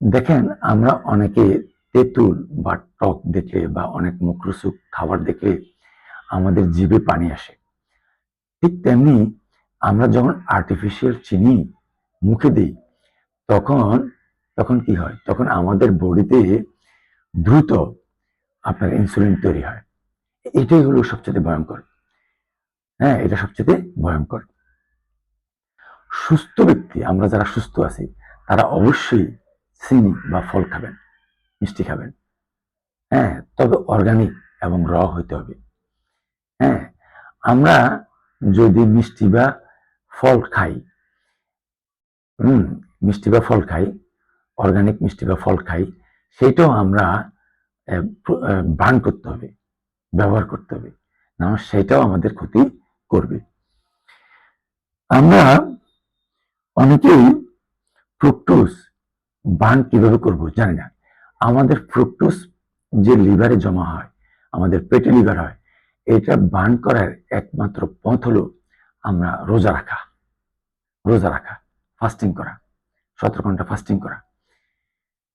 দেখেন, আমরা অনেকে তেঁতুল বা টক দেখলে বা অনেক মুখরোচক খাবার দেখলে আমাদের জিভে পানি আসে। ঠিক তেমনি আমরা যখন আর্টিফিশিয়াল চিনি মুখে দিই, তখন তখন কি হয়? তখন আমাদের বডিতে দ্রুত আপনার ইনসুলিন তৈরি হয়। এটাই হলো সবচেয়ে ভয়ঙ্কর। হ্যাঁ, এটা সবচেয়ে ভয়ঙ্কর। সুস্থ ব্যক্তি, আমরা যারা সুস্থ আছি, তারা অবশ্যই চিনি বা ফল খাবেন, মিষ্টি খাবেন। হ্যাঁ, তবে অর্গানিক এবং র হইতে হবে। হ্যাঁ, আমরা যদি মিষ্টি বা ফল খাই, হুম, মিষ্টি বা ফল খাই, অর্গানিক মিষ্টি বা ফল খাই, সেটাও আমরা বার্ন করতে হবে, ব্যবহার করতে হবে। না সেটাও আমাদের ক্ষতি করবে। আমরা অনেকেই ফ্রুক্টোজ বার্ন কিভাবে করব জানি না। আমাদের ফ্রুক্টোজ যে লিভারে জমা হয়, আমাদের পেটে লিভার হয়, এটা বার্ন করার একমাত্র পথ হলো আমরা রোজা রাখা, রোজা রাখা, ফাস্টিং করা, 17 ঘন্টা ফাস্টিং করা।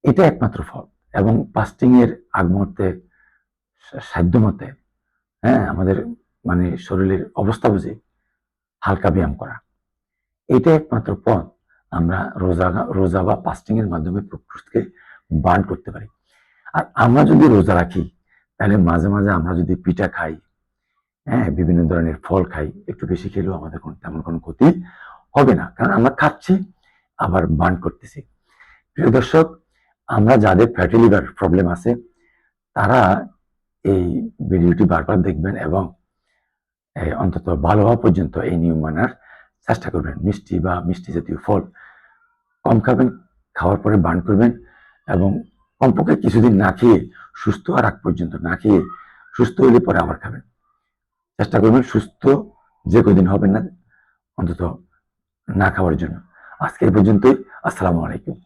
এটা একমাত্র ফল। এবং ফাস্টিং এর আগ মুহূর্তে সাধ্য মতে, হ্যাঁ, আমাদের মানে শরীরের অবস্থা বুঝে হালকা ব্যায়াম করা, এটা একমাত্র পথ। আমরা রোজা রোজা বা ফাস্টিং এর মাধ্যমে ফ্রুক্টোজকে বার্ন করতে পারি। আর আমরা যদি রোজা রাখি, তাহলে মাঝে মাঝে আমরা যদি পিঠা খাই, হ্যাঁ, বিভিন্ন ধরনের ফল খাই, একটু বেশি খেলেও আমাদের তেমন কোনো ক্ষতি হবে না, কারণ আমরা খাচ্ছি আবার বার্ন করতেছি। প্রিয় দর্শক, আমরা যাদের ফ্যাটি লিভার প্রবলেম আছে, তারা এই ভিডিওটি বারবার দেখবেন এবং অন্তত ভালো হওয়া পর্যন্ত এই নিয়ম মানার চেষ্টা করবেন। মিষ্টি বা মিষ্টি জাতীয় ফল কম খাবেন, খাওয়ার পরে বার্ন করবেন, এবং কমপক্ষে কিছুদিন না খেয়ে সুস্থ হওয়ার আগ পর্যন্ত না খেয়ে সুস্থ হলে পরে আবার খাবেন। চেষ্টা করবেন সুস্থ যে কদিন হবেন না অন্তত না খাওয়ার জন্য। আজকে এই পর্যন্তই। আসসালামু আলাইকুম।